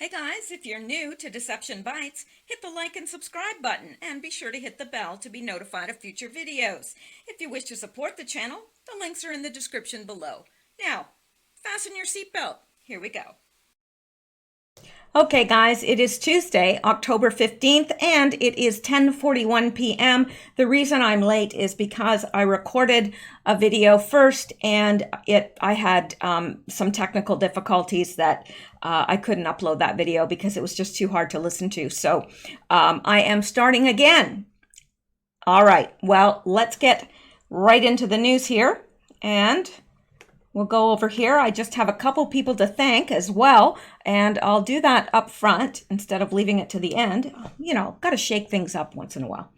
Hey guys, if you're new to Deception Bites, hit the like and subscribe button and be sure to hit the bell to be notified of future videos. If you wish to support the channel, the links are in the description below. Now, fasten your seatbelt. Here we go. Okay guys, it is Tuesday, October 15th, and it is 10:41 p.m. The reason I'm late is because I recorded a video first and I had some technical difficulties that I couldn't upload that video because it was just too hard to listen to. So I am starting again. All right, well, let's get right into the news here and we'll go over here. I just have a couple people to thank as well, and I'll do that up front instead of leaving it to the end. You know, got to shake things up once in a while.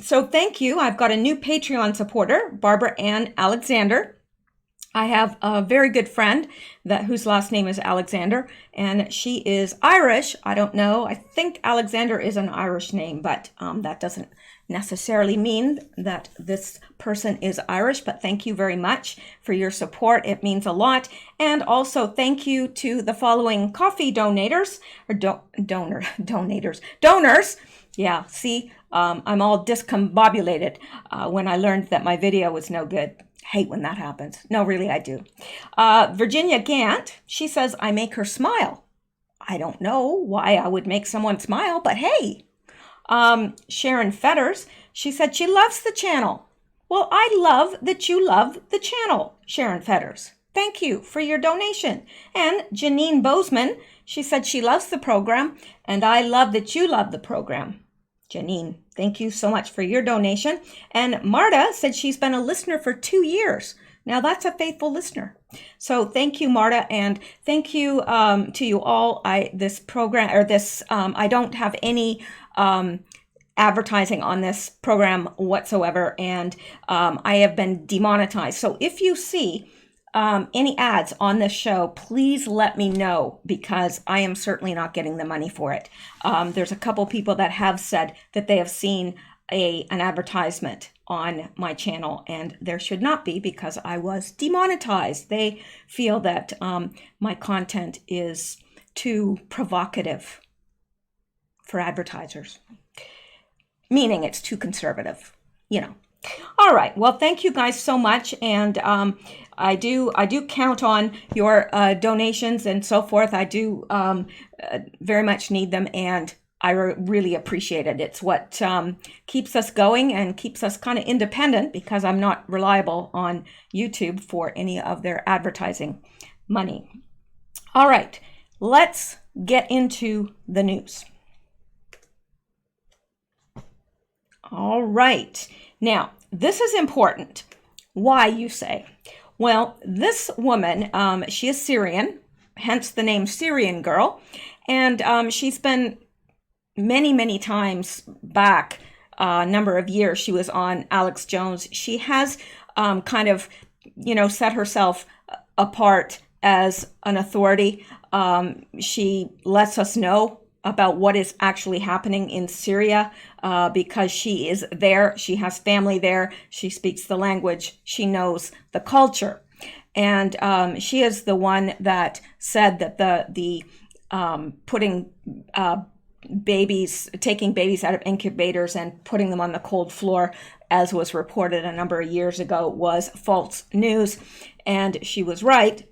So thank you. I've got a new Patreon supporter, Barbara Ann Alexander. I have a very good friend whose last name is Alexander, and she is Irish. I don't know. I think Alexander is an Irish name, but that doesn't necessarily mean that this person is Irish, but thank you very much for your support. It means a lot. And also thank you to the following coffee donors. Yeah, see, I'm all discombobulated when I learned that my video was no good. Hate when that happens. No, really, I do. Virginia Gant, she says, I make her smile. I don't know why I would make someone smile, but hey. Sharon Fetters, she said she loves the channel. Well, I love that you love the channel, Sharon Fetters. Thank you for your donation. And Janine Bozeman, she said she loves the program, and I love that you love the program. Janine, thank you so much for your donation. And Marta said she's been a listener for 2 years. Now that's a faithful listener. So thank you, Marta, and thank you to you all. I don't have any advertising on this program whatsoever, and I have been demonetized. So if you see any ads on this show, please let me know, because I am certainly not getting the money for it. There's a couple people that have said that they have seen an advertisement on my channel, and there should not be, because I was demonetized. They feel that my content is too provocative for advertisers, meaning it's too conservative, you know. All right, well, thank you guys so much, and I do count on your donations and so forth. I do very much need them, and I really appreciate it. It's what keeps us going and keeps us kind of independent, because I'm not reliable on YouTube for any of their advertising money. All right, let's get into the news. All right, now this is important. Why, you say? Well, this woman, she is Syrian, hence the name Syrian Girl, and she's been many times back, a number of years, she was on Alex Jones. She has kind of, you know, set herself apart as an authority. She lets us know about what is actually happening in Syria because she is there. She has family there. She speaks the language. She knows the culture. And she is the one that said that the taking babies out of incubators and putting them on the cold floor, as was reported a number of years ago, was false news. And she was right.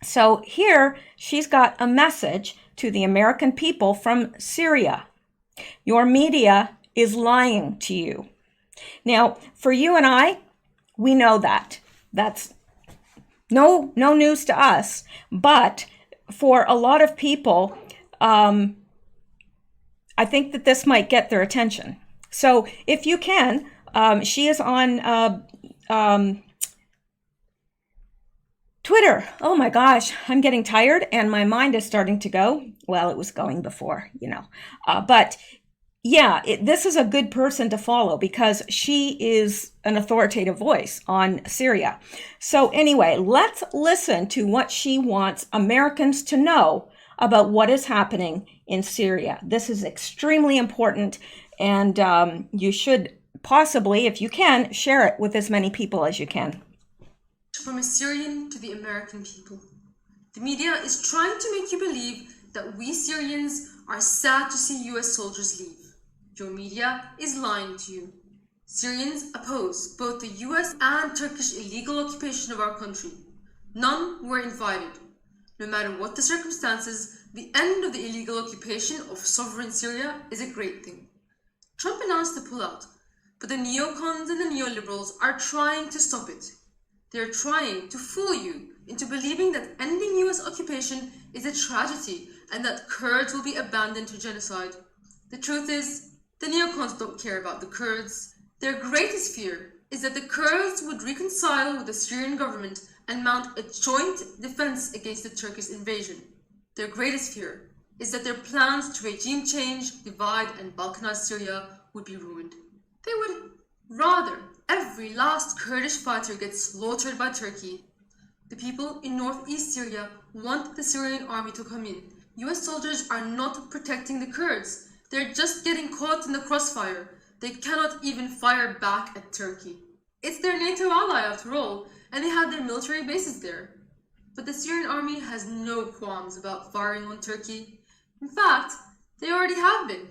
So here she's got a message to the American people from Syria. Your media is lying to you. Now, for you and I, we know that. That's no news to us. But for a lot of people, I think that this might get their attention. So if you can, she is on Twitter. Oh my gosh, I'm getting tired and my mind is starting to go. Well, it was going before, you know. But yeah, this is a good person to follow because she is an authoritative voice on Syria. So anyway, let's listen to what she wants Americans to know about what is happening in Syria. This is extremely important, and you should possibly, if you can, share it with as many people as you can. From a Syrian to the American people. The media is trying to make you believe that we Syrians are sad to see US soldiers leave. Your media is lying to you. Syrians oppose both the US and Turkish illegal occupation of our country. None were invited. No matter what the circumstances, the end of the illegal occupation of sovereign Syria is a great thing. Trump announced the pullout, but the neocons and the neoliberals are trying to stop it. They are trying to fool you into believing that ending US occupation is a tragedy and that Kurds will be abandoned to genocide. The truth is, the neocons don't care about the Kurds. Their greatest fear is that the Kurds would reconcile with the Syrian government and mount a joint defense against the Turkish invasion. Their greatest fear is that their plans to regime change, divide, and balkanize Syria would be ruined. They would rather every last Kurdish fighter get slaughtered by Turkey. The people in northeast Syria want the Syrian army to come in. US soldiers are not protecting the Kurds. They're just getting caught in the crossfire. They cannot even fire back at Turkey. It's their NATO ally after all, and they have their military bases there. But the Syrian army has no qualms about firing on Turkey. In fact, they already have been.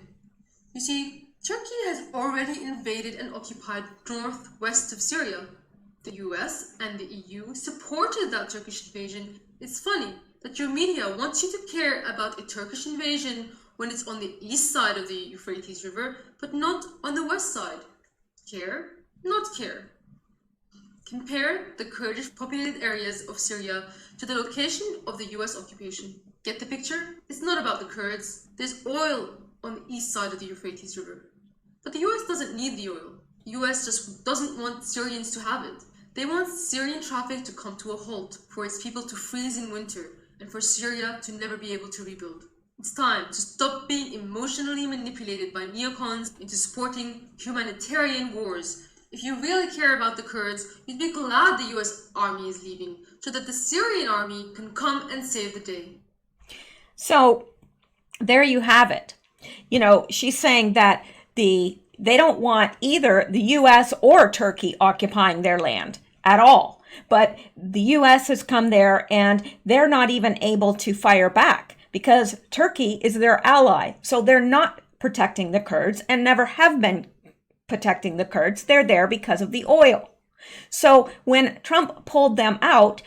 You see, Turkey has already invaded and occupied northwest of Syria. The US and the EU supported that Turkish invasion. It's funny that your media wants you to care about a Turkish invasion when it's on the east side of the Euphrates River, but not on the west side. Care, not care. Compare the Kurdish populated areas of Syria to the location of the US occupation. Get the picture? It's not about the Kurds. There's oil on the east side of the Euphrates River. But the US doesn't need the oil. The US just doesn't want Syrians to have it. They want Syrian traffic to come to a halt, for its people to freeze in winter, and for Syria to never be able to rebuild. It's time to stop being emotionally manipulated by neocons into supporting humanitarian wars. If you really care about the Kurds, you'd be glad the US army is leaving, so that the Syrian army can come and save the day. So there you have it. You know, she's saying that they don't want either the US or Turkey occupying their land at all. But the US has come there and they're not even able to fire back because Turkey is their ally. So they're not protecting the Kurds and never have been protecting the Kurds. They're there because of the oil. So when Trump pulled them out,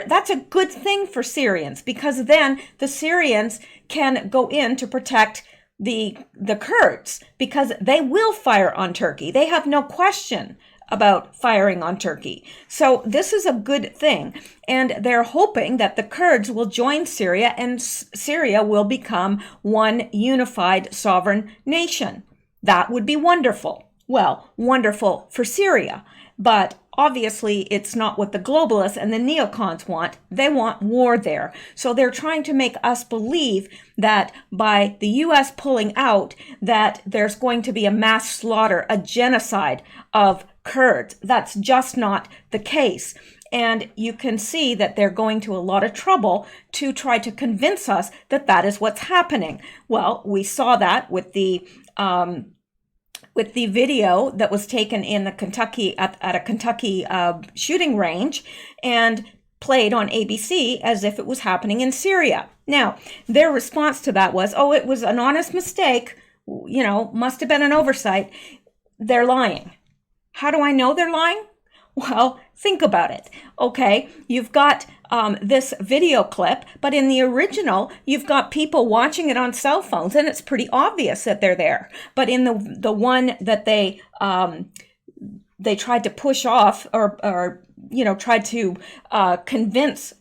that's a good thing for Syrians because then the Syrians can go in to protect the Kurds because they will fire on Turkey. They have no question about firing on Turkey. So this is a good thing. And they're hoping that the Kurds will join Syria and Syria will become one unified sovereign nation. That would be wonderful. Well, wonderful for Syria. But obviously, it's not what the globalists and the neocons want. They want war there. So they're trying to make us believe that by the U.S. pulling out, that there's going to be a mass slaughter, a genocide of Kurds. That's just not the case. And you can see that they're going to a lot of trouble to try to convince us that that is what's happening. Well, we saw that with the video that was taken in the Kentucky at a Kentucky shooting range and played on ABC as if it was happening in Syria. Now, their response to that was, oh, it was an honest mistake, you know, must have been an oversight. They're lying. How do I know they're lying? Well, think about it. Okay, you've got this video clip, but in the original, you've got people watching it on cell phones, and it's pretty obvious that they're there. But in the one that they tried to push off or tried to convince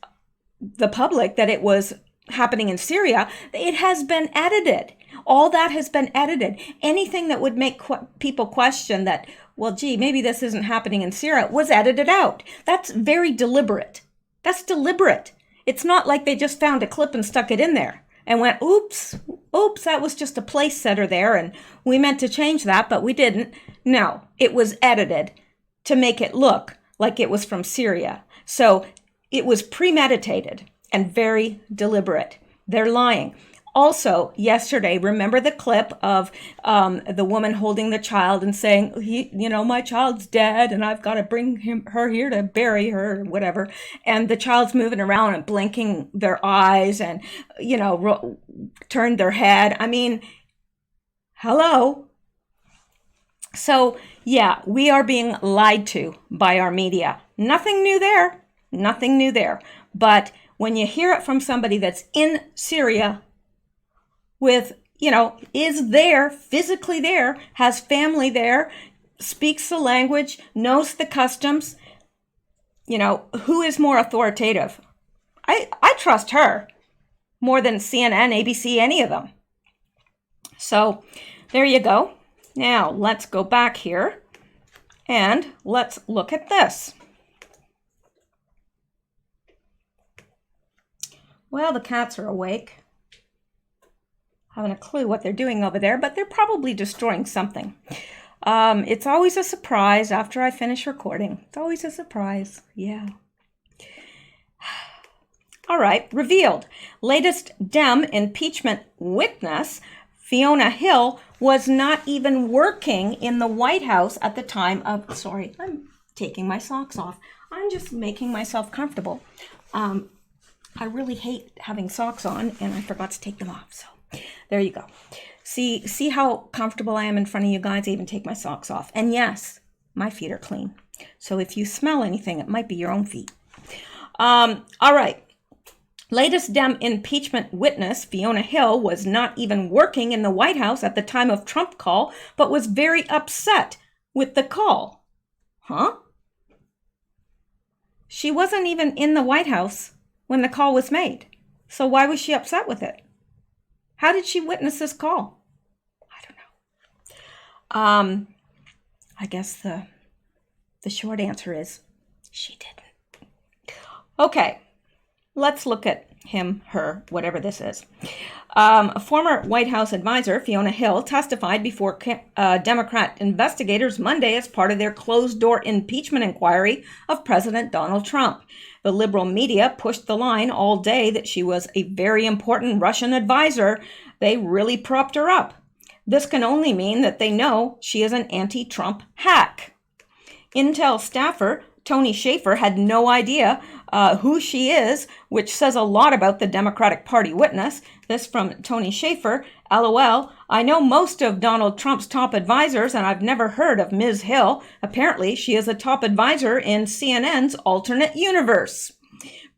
the public that it was happening in Syria, it has been edited. All that has been edited. Anything that would make people question that, well, gee, maybe this isn't happening in Syria was edited out. That's very deliberate. That's deliberate. It's not like they just found a clip and stuck it in there and went, oops, that was just a place setter there and we meant to change that, but we didn't. No, it was edited to make it look like it was from Syria. So it was premeditated and very deliberate. They're lying. Also, yesterday, remember the clip of the woman holding the child and saying, my child's dead and I've got to bring her here to bury her, or whatever. And the child's moving around and blinking their eyes and, turned their head. I mean, hello. So, yeah, we are being lied to by our media. Nothing new there. Nothing new there. But when you hear it from somebody that's in Syria, with, is there, physically there, has family there, speaks the language, knows the customs, who is more authoritative? I trust her more than CNN, ABC, any of them. So there you go. Now let's go back here and let's look at this. Well, the cats are awake. Haven't a clue what they're doing over there, but they're probably destroying something. It's always a surprise after I finish recording. It's always a surprise. Yeah. All right. Revealed. Latest Dem impeachment witness, Fiona Hill, was not even working in the White House at the time of... Sorry, I'm taking my socks off. I'm just making myself comfortable. I really hate having socks on, and I forgot to take them off, so... There you go. See how comfortable I am in front of you guys? I even take my socks off. And yes, my feet are clean. So if you smell anything, it might be your own feet. All right. Latest Dem impeachment witness, Fiona Hill, was not even working in the White House at the time of Trump call, but was very upset with the call. Huh? She wasn't even in the White House when the call was made. So why was she upset with it? How did she witness this call? I don't know. I guess the short answer is she didn't. Okay, let's look at him, her, whatever this is. A former White House advisor, Fiona Hill, testified before Democrat investigators Monday as part of their closed-door impeachment inquiry of President Donald Trump. The liberal media pushed the line all day that she was a very important Russian advisor. They really propped her up. This can only mean that they know she is an anti-Trump hack. Intel staffer Tony Shaffer had no idea who she is, which says a lot about the Democratic Party witness. This from Tony Shaffer. LOL, I know most of Donald Trump's top advisors, and I've never heard of Ms. Hill. Apparently, she is a top advisor in CNN's alternate universe.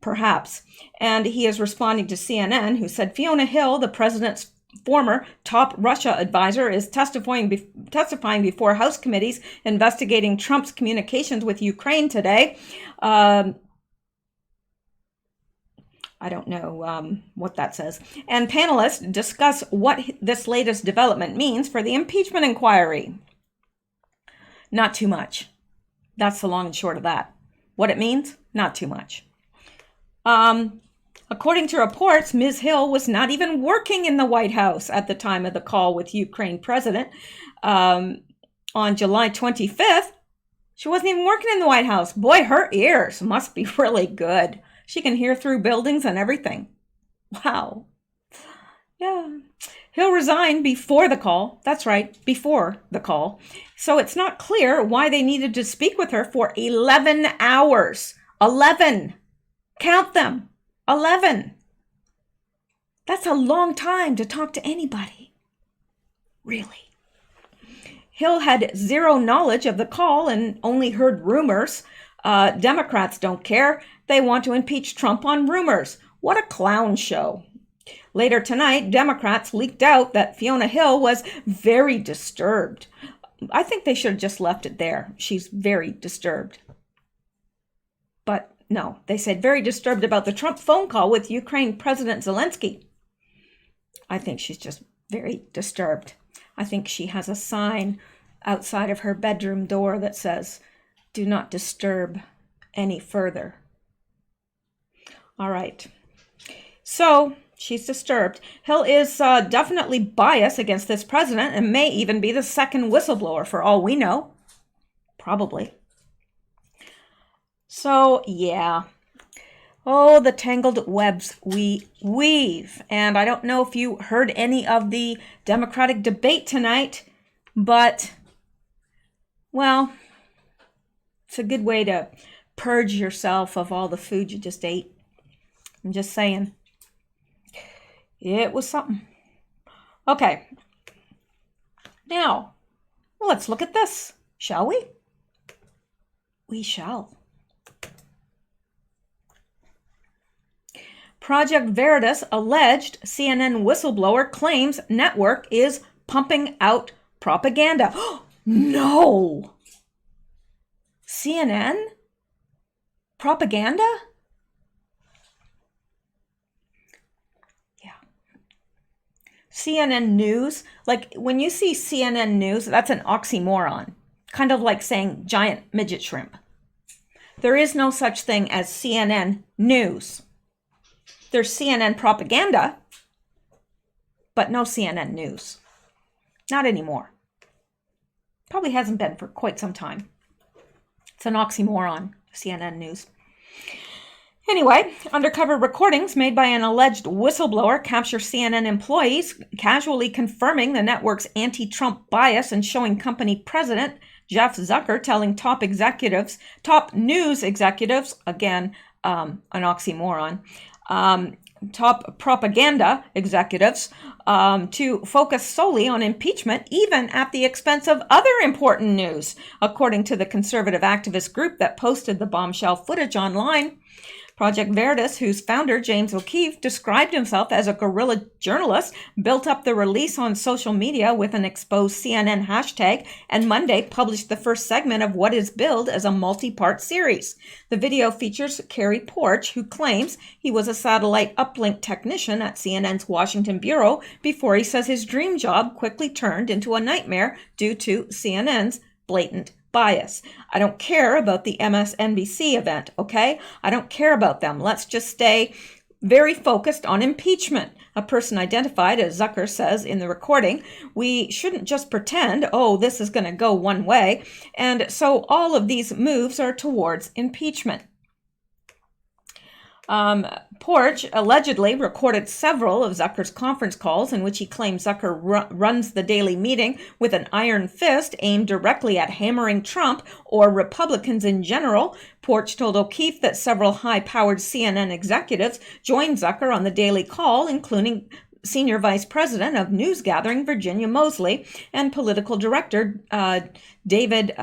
Perhaps. And he is responding to CNN, who said Fiona Hill, the president's former top Russia advisor, is testifying before House committees investigating Trump's communications with Ukraine today. I don't know what that says. And panelists discuss what this latest development means for the impeachment inquiry. Not too much. That's the long and short of that. What it means? Not too much. According to reports, Ms. Hill was not even working in the White House at the time of the call with Ukraine president. On July 25th, she wasn't even working in the White House. Boy, her ears must be really good. She can hear through buildings and everything. Wow. Yeah. Hill resigned before the call. That's right, before the call. So it's not clear why they needed to speak with her for 11 hours. 11. Count them. 11. That's a long time to talk to anybody. Really. Hill had zero knowledge of the call and only heard rumors. Democrats don't care. They want to impeach Trump on rumors. What a clown show. Later tonight, Democrats leaked out that Fiona Hill was very disturbed. I think they should have just left it there. She's very disturbed. But no, they said very disturbed about the Trump phone call with Ukraine President Zelensky. I think she's just very disturbed. I think she has a sign outside of her bedroom door that says, "Do not disturb any further." All right. So she's disturbed. Hill is definitely biased against this president and may even be the second whistleblower for all we know. Probably. So, yeah. Oh, the tangled webs we weave. And I don't know if you heard any of the Democratic debate tonight, but, well, it's a good way to purge yourself of all the food you just ate. I'm just saying. It was something. Okay. Now, let's look at this, shall we? We shall. Project Veritas alleged CNN whistleblower claims network is pumping out propaganda. No! CNN? Propaganda? Yeah. CNN News, like when you see CNN News, that's an oxymoron. Kind of like saying giant midget shrimp. There is no such thing as CNN News. There's CNN propaganda, but no CNN News. Not anymore. Probably hasn't been for quite some time. It's an oxymoron, CNN News. Anyway, undercover recordings made by an alleged whistleblower capture CNN employees casually confirming the network's anti-Trump bias and showing company president Jeff Zucker telling top news executives, again, an oxymoron, top propaganda executives to focus solely on impeachment, even at the expense of other important news, according to the conservative activist group that posted the bombshell footage online. Project Veritas, whose founder, James O'Keefe, described himself as a guerrilla journalist, built up the release on social media with an exposed CNN hashtag, and Monday published the first segment of what is billed as a multi-part series. The video features Kerry Porch, who claims he was a satellite uplink technician at CNN's Washington bureau before he says his dream job quickly turned into a nightmare due to CNN's blatant bias. I don't care about the MSNBC event, okay? I don't care about them. Let's just stay very focused on impeachment. A person identified as Zucker says in the recording, we shouldn't just pretend, oh, this is going to go one way. And so all of these moves are towards impeachment. Porch allegedly recorded several of Zucker's conference calls in which he claimed Zucker runs the daily meeting with an iron fist aimed directly at hammering Trump or Republicans in general. Porch told O'Keefe that several high-powered CNN executives joined Zucker on the daily call, including Senior Vice President of News Gathering Virginia Mosley and Political Director David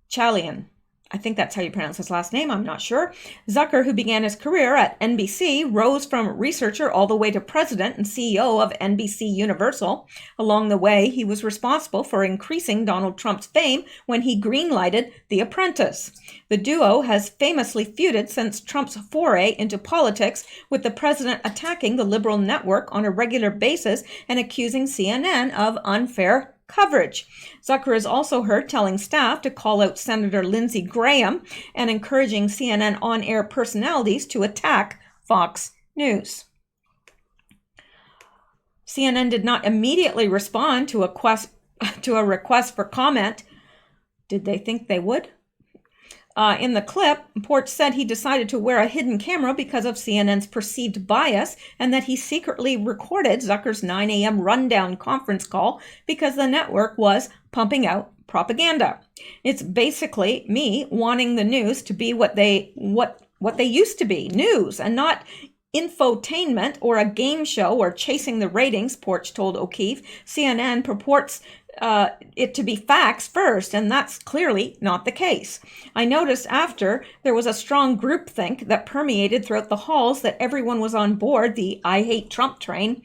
Chalian. I think that's how you pronounce his last name, I'm not sure. Zucker, who began his career at NBC, rose from researcher all the way to president and CEO of NBC Universal. Along the way, he was responsible for increasing Donald Trump's fame when he greenlighted The Apprentice. The duo has famously feuded since Trump's foray into politics, with the president attacking the liberal network on a regular basis and accusing CNN of unfair coverage. Zucker is also heard telling staff to call out Senator Lindsey Graham and encouraging CNN on-air personalities to attack Fox News. CNN did not immediately respond to a request for comment. Did they think they would? In the clip, Porch said he decided to wear a hidden camera because of CNN's perceived bias and that he secretly recorded Zucker's 9 a.m. rundown conference call because the network was pumping out propaganda. It's basically me wanting the news to be what they used to be, news, and not infotainment or a game show or chasing the ratings, Porch told O'Keefe. CNN purports it to be facts first, and that's clearly not the case. I noticed after there was a strong groupthink that permeated throughout the halls that everyone was on board the I hate Trump train.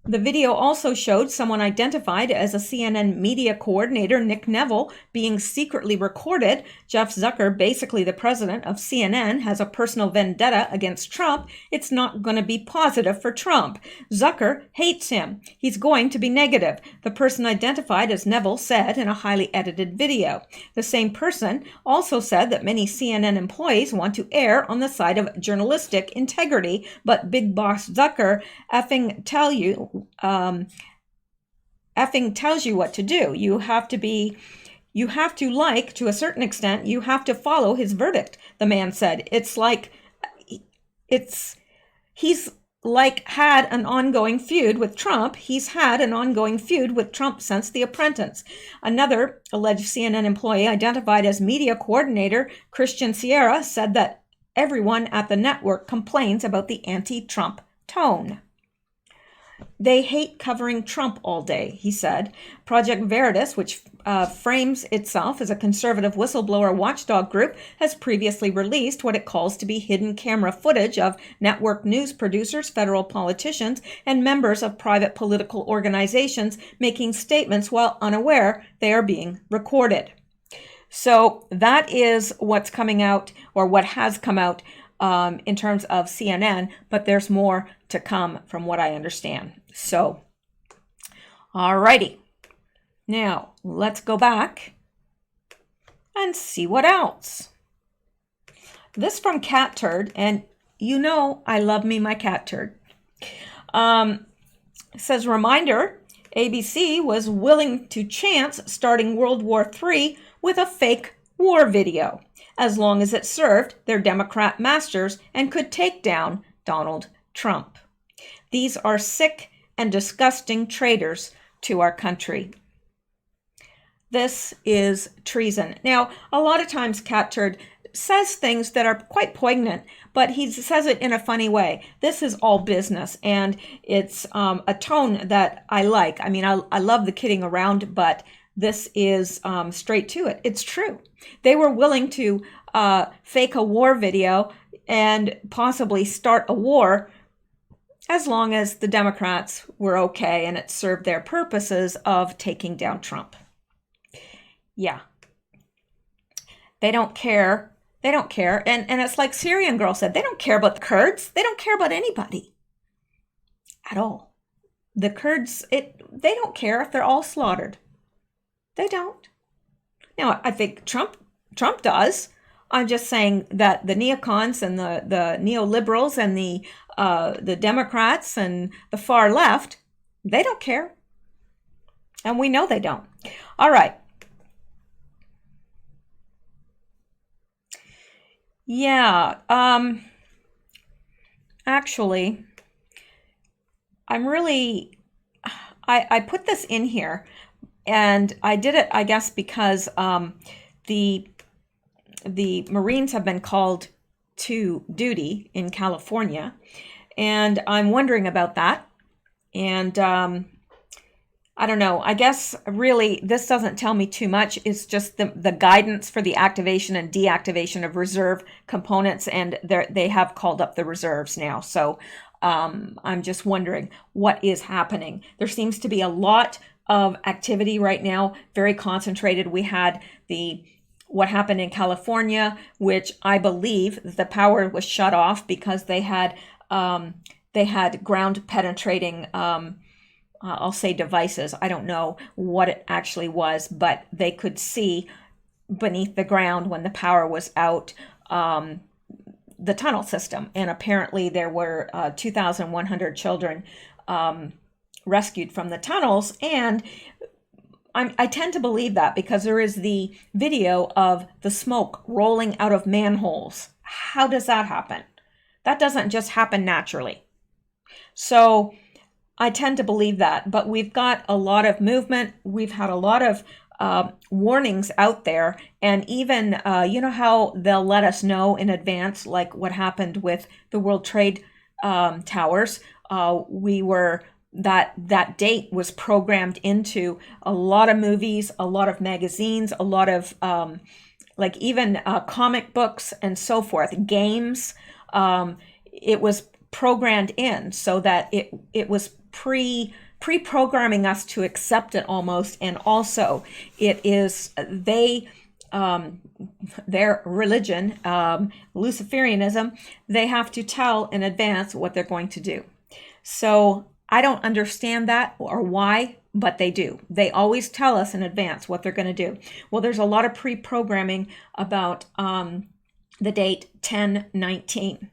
The video also showed someone identified as a CNN media coordinator, Nick Neville, being secretly recorded. Jeff Zucker, basically the president of CNN, has a personal vendetta against Trump. It's not going to be positive for Trump. Zucker hates him. He's going to be negative, the person identified as Neville said in a highly edited video. The same person also said that many CNN employees want to err on the side of journalistic integrity, but Big Boss Zucker effing tells you what to do. You have to be You have to to a certain extent, you have to follow his verdict, the man said. He's like had an ongoing feud with Trump. He's had an ongoing feud with Trump since The Apprentice. Another alleged CNN employee identified as media coordinator, Christian Sierra, said that everyone at the network complains about the anti-Trump tone. They hate covering Trump all day, he said. Project Veritas, which frames itself as a conservative whistleblower watchdog group, has previously released what it calls to be hidden camera footage of network news producers, federal politicians, and members of private political organizations making statements while unaware they are being recorded. So that is what's coming out, or what has come out in terms of CNN, but there's more to come from what I understand. So, alrighty. Now, let's go back and see what else. This from Cat Turd, and you know I love me my cat turd. Says, reminder, ABC was willing to chance starting World War III with a fake war video, as long as it served their Democrat masters and could take down Donald Trump. These are sick and disgusting traitors to our country. This is treason. Now, a lot of times Cat Turd says things that are quite poignant, but he says it in a funny way. This is all business, and it's a tone that I like. I mean, I love the kidding around, but this is straight to it. It's true. They were willing to fake a war video and possibly start a war as long as the Democrats were okay and it served their purposes of taking down Trump. Yeah. They don't care. They don't care. And it's like Syrian girl said, they don't care about the Kurds. They don't care about anybody at all. The Kurds, they don't care if they're all slaughtered. They don't. Now, I think Trump does. I'm just saying that the neocons and the neoliberals and the Democrats and the far left, they don't care. And we know they don't. All right. Yeah. Actually, I'm really, I put this in here, and I did it, I guess, because the Marines have been called to duty in California, and I'm wondering about that. And I don't know. I guess really this doesn't tell me too much. It's just the guidance for the activation and deactivation of reserve components, and they have called up the reserves now. So I'm just wondering what is happening. There seems to be a lot of activity right now, very concentrated. We had what happened in California, which I believe the power was shut off because they had ground penetrating I'll say devices. I don't know what it actually was, but they could see beneath the ground when the power was out, the tunnel system. And apparently there were 2,100 children rescued from the tunnels. And I tend to believe that because there is the video of the smoke rolling out of manholes. How does that happen? That doesn't just happen naturally. So I tend to believe that, but we've got a lot of movement. We've had a lot of warnings out there, and even you know how they'll let us know in advance, like what happened with the World Trade Towers. That date was programmed into a lot of movies, a lot of magazines, a lot of like even comic books and so forth, games. It was programmed in so that it was pre-programming us to accept it almost. And also it is their religion, Luciferianism, they have to tell in advance what they're going to do. So I don't understand that or why, but they do. They always tell us in advance what they're going to do. Well, there's a lot of pre-programming about the date 10/19.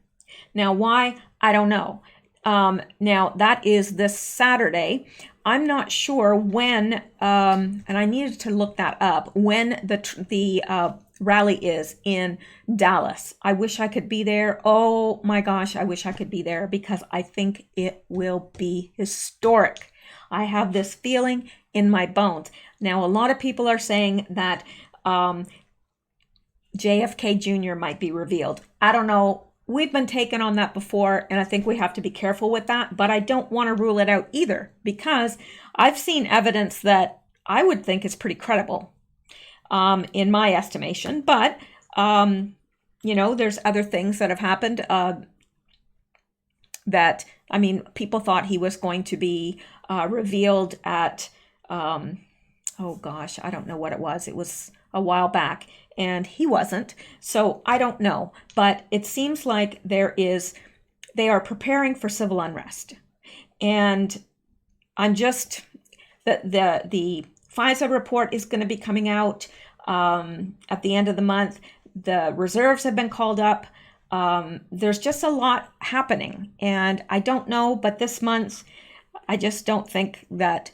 Now, why? I don't know. Now, that is this Saturday. I'm not sure when, and I needed to look that up, when the rally is in Dallas. I wish I could be there. Oh my gosh, I wish I could be there because I think it will be historic. I have this feeling in my bones. Now, a lot of people are saying that JFK Jr. might be revealed. I don't know. We've been taken on that before, and I think we have to be careful with that, but I don't want to rule it out either because I've seen evidence that I would think is pretty credible in my estimation, but there's other things that have happened that, people thought he was going to be revealed at, oh gosh, I don't know what it was. It was a while back, and he wasn't. So I don't know, but it seems like they are preparing for civil unrest. And I'm just, the FISA report is going to be coming out at the end of the month. The reserves have been called up. There's just a lot happening, and I don't know, but this month, I just don't think that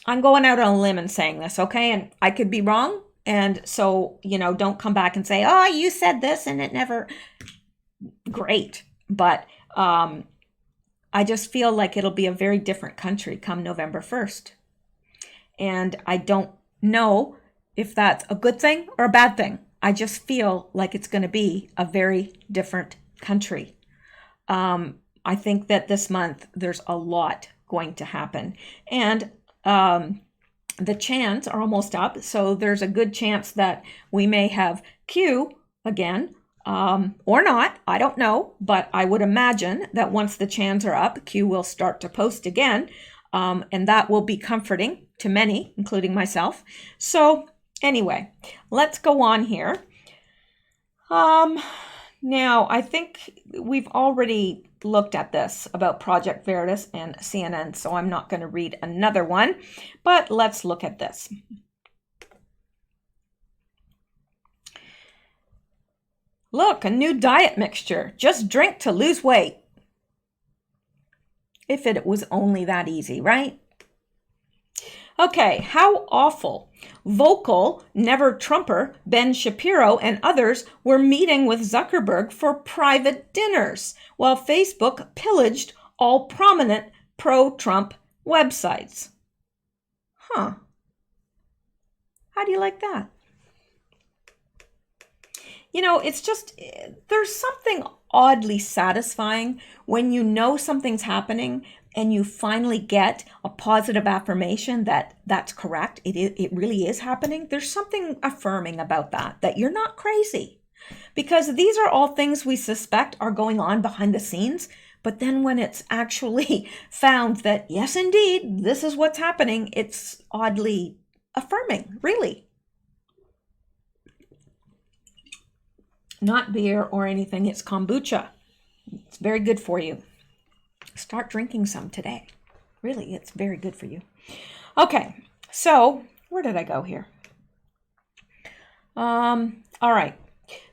I'm going out on a limb and saying this, okay? And I could be wrong. And so, don't come back and say, oh, you said this and it never. Great. But I just feel like it'll be a very different country come November 1st. And I don't know if that's a good thing or a bad thing. I just feel like it's going to be a very different country. I think that this month there's a lot going to happen. And the chants are almost up, so there's a good chance that we may have Q again, or not. I don't know, but I would imagine that once the chants are up, Q will start to post again, and that will be comforting to many, including myself. So anyway, let's go on here. Now, I think we've already looked at this about Project Veritas and CNN, so I'm not going to read another one, but let's look at this. Look, a new diet mixture. Just drink to lose weight. If it was only that easy, right? Okay, how awful. Vocal Never Trumper Ben Shapiro and others were meeting with Zuckerberg for private dinners while Facebook pillaged all prominent pro-Trump websites. Huh. How do you like that? It's just, there's something oddly satisfying when you know something's happening and you finally get a positive affirmation that that's correct. It really is happening. There's something affirming about that you're not crazy. Because these are all things we suspect are going on behind the scenes. But then when it's actually found that, yes, indeed, this is what's happening, it's oddly affirming, really. Not beer or anything, it's kombucha. It's very good for you. Start drinking some today. Really, it's very good for you. Okay, so where did I go here? All right.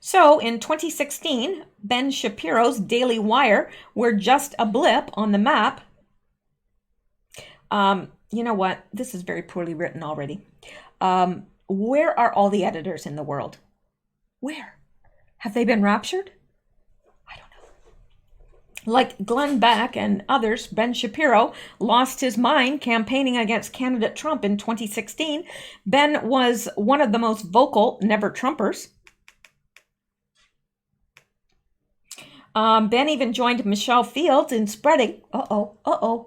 So in 2016, Ben Shapiro's Daily Wire were just a blip on the map. You know what? This is very poorly written already. Where are all the editors in the world? Where? Have they been raptured? I don't know. Like Glenn Beck and others, Ben Shapiro lost his mind campaigning against candidate Trump in 2016. Ben was one of the most vocal never-Trumpers. Ben even joined Michelle Fields in spreading. A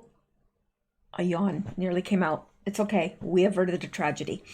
yawn nearly came out. It's okay. We averted a tragedy.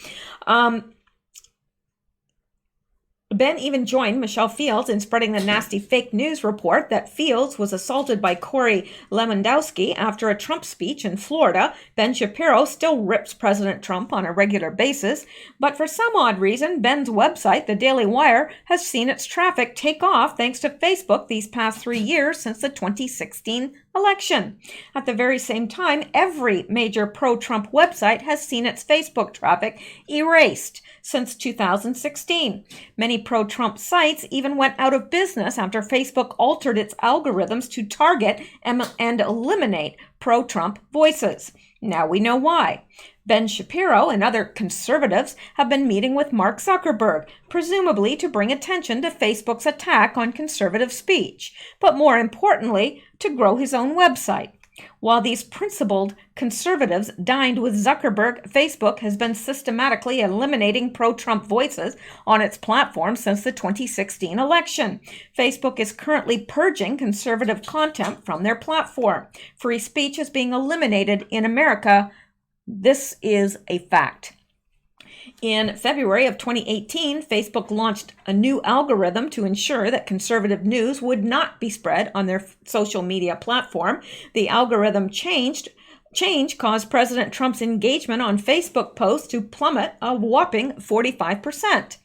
Ben even joined Michelle Fields in spreading the nasty fake news report that Fields was assaulted by Corey Lewandowski after a Trump speech in Florida. Ben Shapiro still rips President Trump on a regular basis, but for some odd reason, Ben's website, The Daily Wire, has seen its traffic take off thanks to Facebook these past 3 years since the 2016 election. At the very same time, every major pro-Trump website has seen its Facebook traffic erased since 2016. Many pro-Trump sites even went out of business after Facebook altered its algorithms to target and eliminate pro-Trump voices. Now we know why. Ben Shapiro and other conservatives have been meeting with Mark Zuckerberg, presumably to bring attention to Facebook's attack on conservative speech, but more importantly, to grow his own website. While these principled conservatives dined with Zuckerberg, Facebook has been systematically eliminating pro-Trump voices on its platform since the 2016 election. Facebook is currently purging conservative content from their platform. Free speech is being eliminated in America. This is a fact. In February of 2018, Facebook launched a new algorithm to ensure that conservative news would not be spread on their social media platform. The algorithm change caused President Trump's engagement on Facebook posts to plummet a whopping 45%.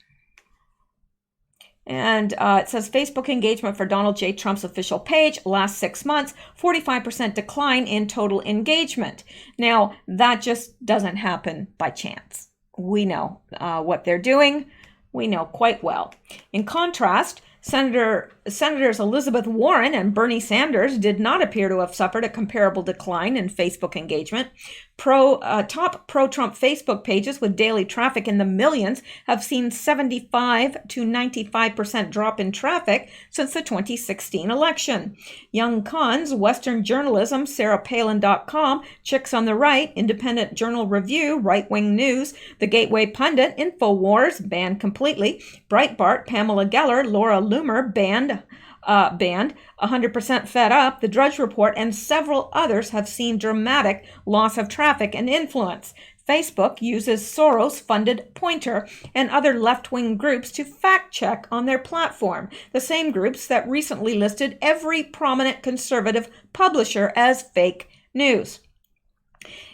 And it says Facebook engagement for Donald J. Trump's official page last 6 months, 45% decline in total engagement. Now, that just doesn't happen by chance. We know what they're doing. We know quite well. In contrast, Senators Elizabeth Warren and Bernie Sanders did not appear to have suffered a comparable decline in Facebook engagement. Top pro-Trump Facebook pages with daily traffic in the millions have seen 75 to 95% drop in traffic since the 2016 election. Young Cons, Western Journalism, SarahPalin.com, Chicks on the Right, Independent Journal Review, Right Wing News, The Gateway Pundit, InfoWars, banned completely, Breitbart, Pamela Geller, Laura Loomer, banned 100% Fed Up, The Drudge Report, and several others have seen dramatic loss of traffic and influence. Facebook uses Soros-funded Pointer and other left-wing groups to fact-check on their platform, the same groups that recently listed every prominent conservative publisher as fake news.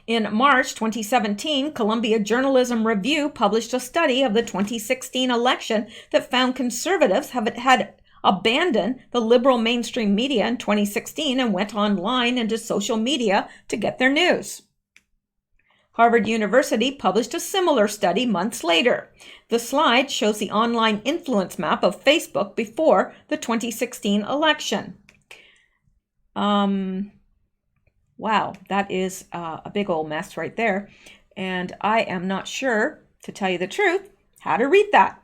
In March 2017, Columbia Journalism Review published a study of the 2016 election that found conservatives had abandoned the liberal mainstream media in 2016 and went online into social media to get their news. Harvard University published a similar study months later. The slide shows the online influence map of Facebook before the 2016 election. Wow, that is a big old mess right there. And I am not sure, to tell you the truth, how to read that.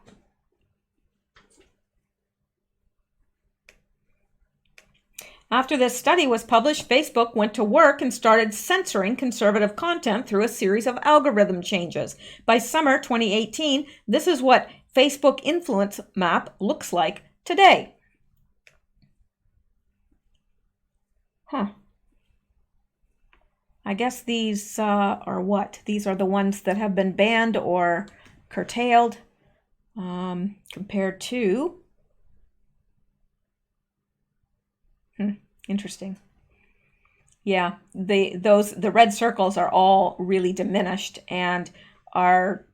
After this study was published, Facebook went to work and started censoring conservative content through a series of algorithm changes. By summer 2018, this is what Facebook influence map looks like today. I guess these are what? These are the ones that have been banned or curtailed compared to... Interesting. Yeah, the red circles are all really diminished and are,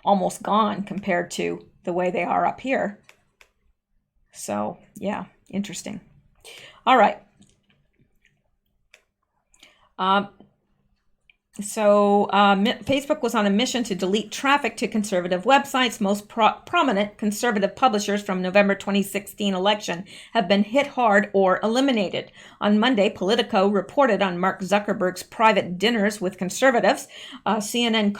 almost gone compared to the way they are up here. So, yeah, interesting. All right. Facebook was on a mission to delete traffic to conservative websites. Most prominent conservative publishers from November 2016 election have been hit hard or eliminated. On Monday, Politico reported on Mark Zuckerberg's private dinners with conservatives. CNN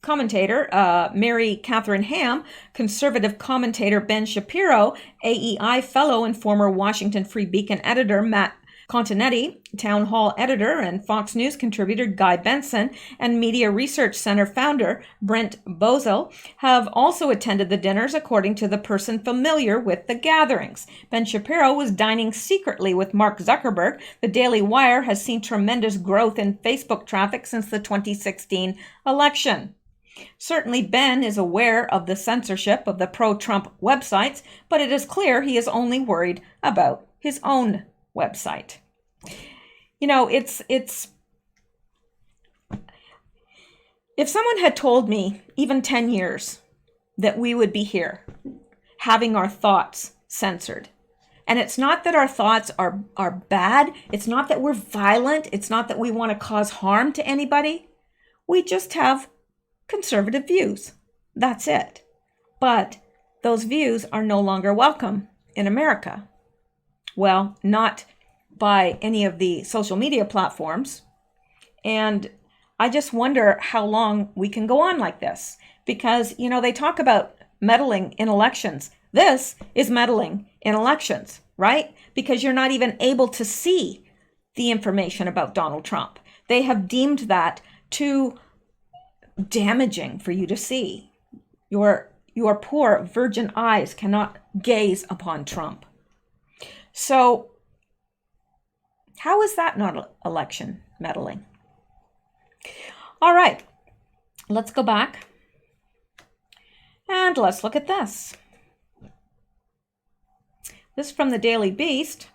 commentator Mary Catherine Ham, conservative commentator Ben Shapiro, AEI fellow and former Washington Free Beacon editor Matt Continetti, Town Hall editor and Fox News contributor Guy Benson, and Media Research Center founder Brent Bozell have also attended the dinners, according to the person familiar with the gatherings. Ben Shapiro was dining secretly with Mark Zuckerberg. The Daily Wire has seen tremendous growth in Facebook traffic since the 2016 election. Certainly, Ben is aware of the censorship of the pro-Trump websites, but it is clear he is only worried about his own website. It's if someone had told me even 10 years that we would be here having our thoughts censored, and it's not that our thoughts are bad, it's not that we're violent, it's not that we want to cause harm to anybody, we just have conservative views. That's it. But those views are no longer welcome in America. Well, not by any of the social media platforms, And I just wonder how long we can go on like this. Because, they talk about meddling in elections. This is meddling in elections, right? Because you're not even able to see the information about Donald Trump. They have deemed that too damaging for you to see. Your poor virgin eyes cannot gaze upon Trump. So how is that not election meddling? All right, let's go back and let's look at this. This is from the Daily Beast.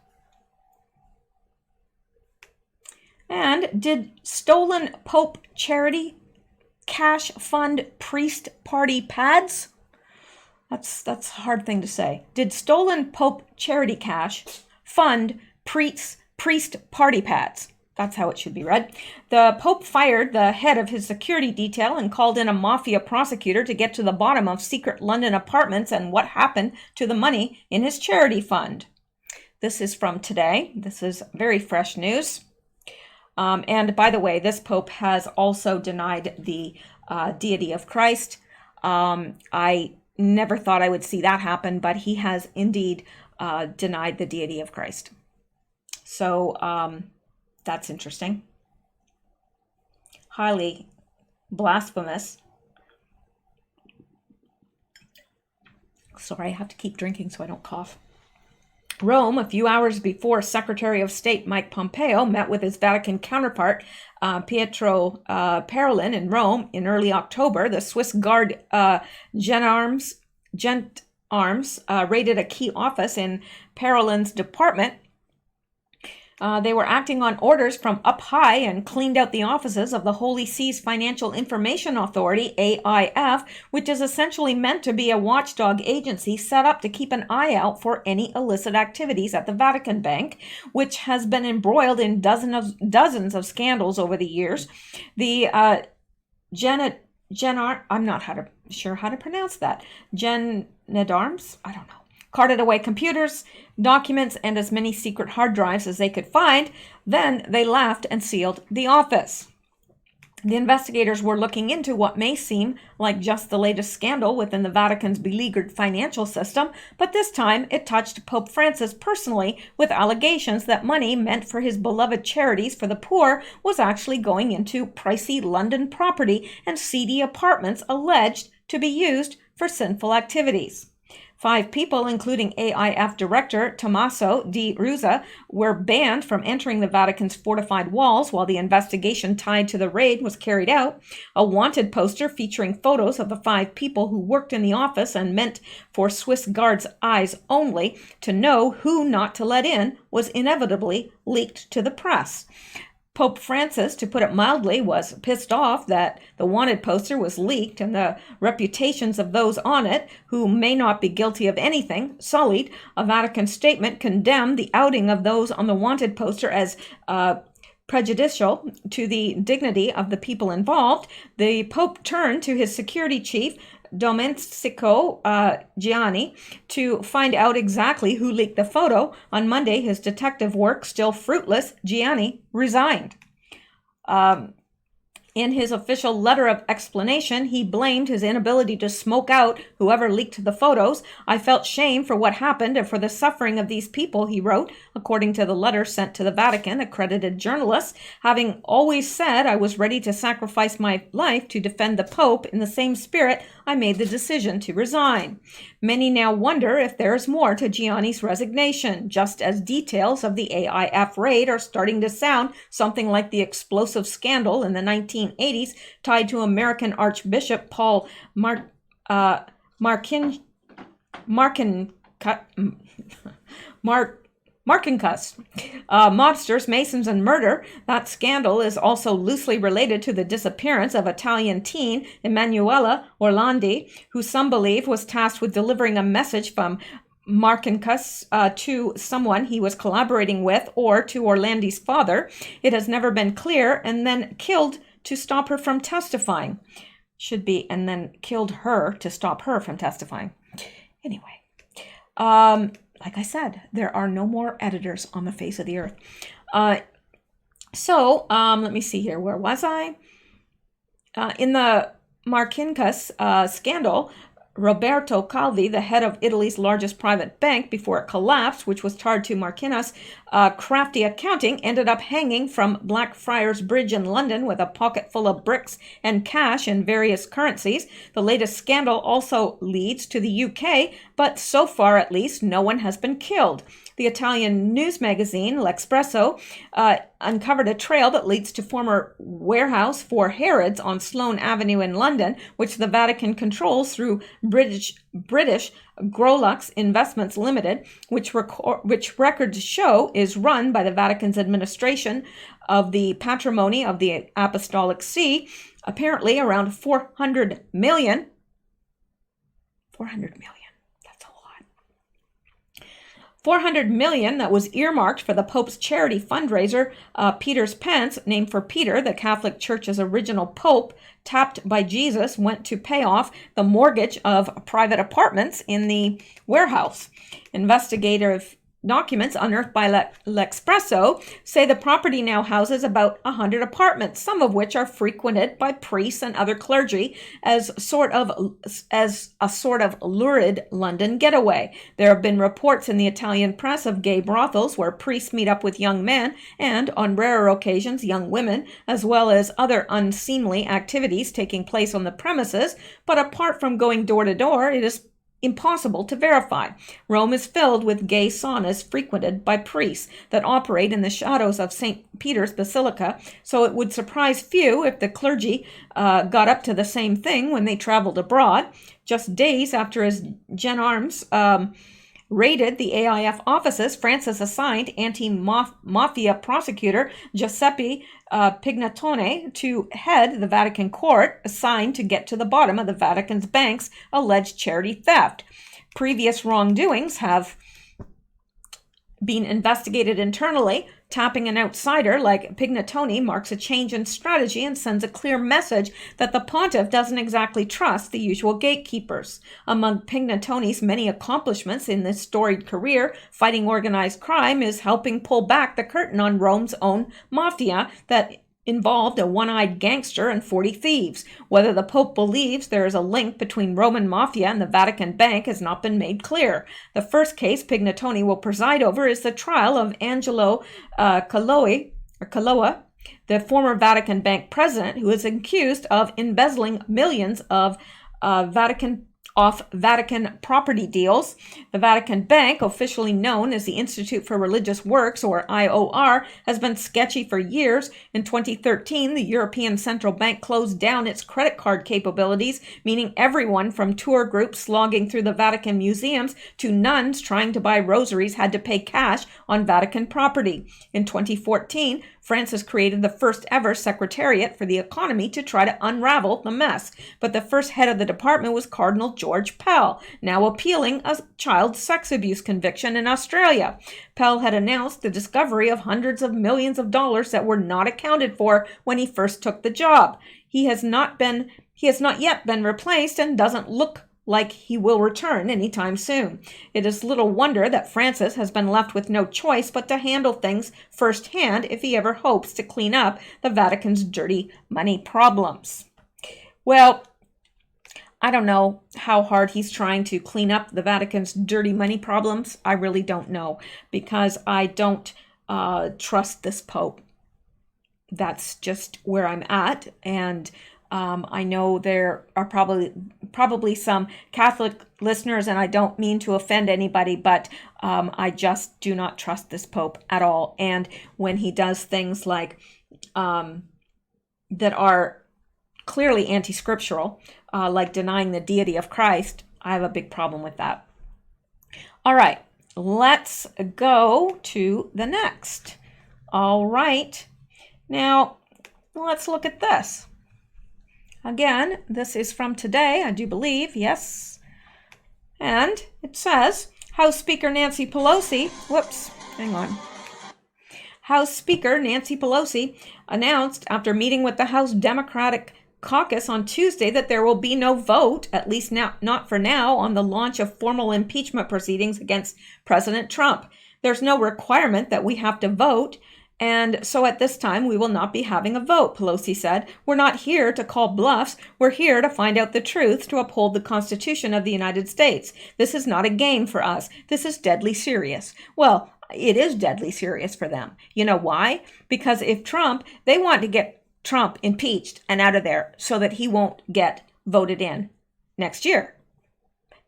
And did stolen Pope charity cash fund priest party pads? That's a hard thing to say. Did stolen Pope charity cash fund priest party pads? That's how it should be read. The Pope fired the head of his security detail and called in a mafia prosecutor to get to the bottom of secret London apartments and what happened to the money in his charity fund. This is from today. This is very fresh news. And by the way, this Pope has also denied the deity of Christ. I never thought I would see that happen, but he has indeed denied the deity of Christ. So that's interesting. Highly blasphemous. Sorry, I have to keep drinking so I don't cough. Rome, a few hours before Secretary of State Mike Pompeo met with his Vatican counterpart, Pietro Parolin, in Rome in early October. The Swiss Guard Gendarmes raided a key office in Parolin's department. They were acting on orders from up high and cleaned out the offices of the Holy See's Financial Information Authority, AIF, which is essentially meant to be a watchdog agency set up to keep an eye out for any illicit activities at the Vatican Bank, which has been embroiled in dozens of scandals over the years. The I'm not sure how to pronounce that. Gendarmes? I don't know. Carted away computers, documents, and as many secret hard drives as they could find. Then they left and sealed the office. The investigators were looking into what may seem like just the latest scandal within the Vatican's beleaguered financial system, but this time it touched Pope Francis personally with allegations that money meant for his beloved charities for the poor was actually going into pricey London property and seedy apartments alleged to be used for sinful activities. 5 people, including AIF Director Tommaso Di Ruza, were banned from entering the Vatican's fortified walls while the investigation tied to the raid was carried out. A wanted poster featuring photos of the 5 people who worked in the office and meant for Swiss Guards' eyes only to know who not to let in was inevitably leaked to the press. Pope Francis, to put it mildly, was pissed off that the wanted poster was leaked and the reputations of those on it, who may not be guilty of anything, sullied. A Vatican statement condemned the outing of those on the wanted poster as prejudicial to the dignity of the people involved. The Pope turned to his security chief, Domenico Gianni, to find out exactly who leaked the photo. On Monday, his detective work still fruitless, Gianni resigned. In his official letter of explanation, he blamed his inability to smoke out whoever leaked the photos. I felt shame for what happened and for the suffering of these people, he wrote, according to the letter sent to the Vatican accredited journalists. Having always said I was ready to sacrifice my life to defend the Pope, in the same spirit, I made the decision to resign. Many now wonder if there is more to Gianni's resignation, just as details of the AIF raid are starting to sound something like the explosive scandal in the 1980s tied to American Archbishop Paul Marcinkus. Mobsters, Masons, and murder. That scandal is also loosely related to the disappearance of Italian teen Emanuela Orlandi, who some believe was tasked with delivering a message from Marcinkus to someone he was collaborating with or to Orlandi's father. It has never been clear, and then killed to stop her from testifying. Should be, and then killed her to stop her from testifying. Anyway, like I said, there are no more editors on the face of the earth. So let me see here. Where was I? In the Marcinkus scandal, Roberto Calvi, the head of Italy's largest private bank before it collapsed, which was tied to Marcinus' crafty accounting, ended up hanging from Blackfriars Bridge in London with a pocket full of bricks and cash in various currencies. The latest scandal also leads to the UK, but so far at least no one has been killed. The Italian news magazine L'Espresso uncovered a trail that leads to former warehouse for Harrods on Sloane Avenue in London, which the Vatican controls through British Grolux Investments Limited, which records show is run by the Vatican's administration of the patrimony of the Apostolic See. Apparently around 400 million. 400 million. 400 million that was earmarked for the Pope's charity fundraiser, Peter's Pence, named for Peter, the Catholic Church's original Pope, tapped by Jesus, went to pay off the mortgage of private apartments in the warehouse. Investigative documents unearthed by L'Espresso say the property now houses about 100 apartments, some of which are frequented by priests and other clergy as a sort of lurid London getaway. There have been reports in the Italian press of gay brothels where priests meet up with young men and, on rarer occasions, young women, as well as other unseemly activities taking place on the premises. But apart from going door to door, it is impossible to verify. Rome is filled with gay saunas frequented by priests that operate in the shadows of St. Peter's Basilica, so it would surprise few if the clergy got up to the same thing when they traveled abroad. Just days after his Gen Arms raided the AIF offices, Francis assigned anti-mafia prosecutor Giuseppe Pignatone to head the Vatican court, assigned to get to the bottom of the Vatican's bank's alleged charity theft. Previous wrongdoings have been investigated internally. Tapping an outsider like Pignatone marks a change in strategy and sends a clear message that the pontiff doesn't exactly trust the usual gatekeepers. Among Pignatone's many accomplishments in this storied career, fighting organized crime is helping pull back the curtain on Rome's own mafia that involved a one-eyed gangster and 40 thieves. Whether the Pope believes there is a link between Roman mafia and the Vatican Bank has not been made clear. The first case Pignatone will preside over is the trial of Angelo Caloa, the former Vatican Bank president, who is accused of embezzling millions of Vatican property deals. The Vatican Bank, officially known as the Institute for Religious Works, or IOR, has been sketchy for years. In 2013, the European Central Bank closed down its credit card capabilities, meaning everyone from tour groups slogging through the Vatican museums to nuns trying to buy rosaries had to pay cash on Vatican property. In 2014, Francis created the first ever Secretariat for the Economy to try to unravel the mess. But the first head of the department was Cardinal George Pell, now appealing a child sex abuse conviction in Australia. Pell had announced the discovery of hundreds of millions of dollars that were not accounted for when he first took the job. He has not yet been replaced and doesn't look like he will return anytime soon. It is little wonder that Francis has been left with no choice but to handle things firsthand if he ever hopes to clean up the Vatican's dirty money problems. Well, I don't know how hard he's trying to clean up the Vatican's dirty money problems. I really don't know, because I don't trust this Pope. That's just where I'm at, and I know there are probably some Catholic listeners, and I don't mean to offend anybody, but I just do not trust this Pope at all. And when he does things like that are clearly anti-scriptural, like denying the deity of Christ, I have a big problem with that. All right, let's go to the next. All right, now let's look at this. Again, this is from today, I do believe, yes. And it says, House Speaker Nancy Pelosi announced after meeting with the House Democratic Caucus on Tuesday that there will be no vote, at least not for now, on the launch of formal impeachment proceedings against President Trump. There's no requirement that we have to vote. And so at this time, we will not be having a vote, Pelosi said. We're not here to call bluffs. We're here to find out the truth, to uphold the Constitution of the United States. This is not a game for us. This is deadly serious. Well, it is deadly serious for them. You know why? Because if they want to get Trump impeached and out of there so that he won't get voted in next year.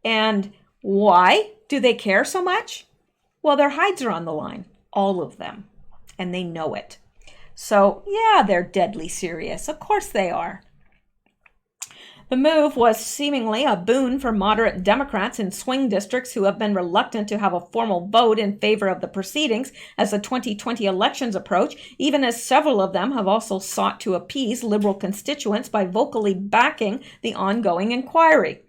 And why do they care so much? Well, their hides are on the line, all of them, and they know it. So, yeah, they're deadly serious. Of course they are. The move was seemingly a boon for moderate Democrats in swing districts who have been reluctant to have a formal vote in favor of the proceedings as the 2020 elections approach, even as several of them have also sought to appease liberal constituents by vocally backing the ongoing inquiry.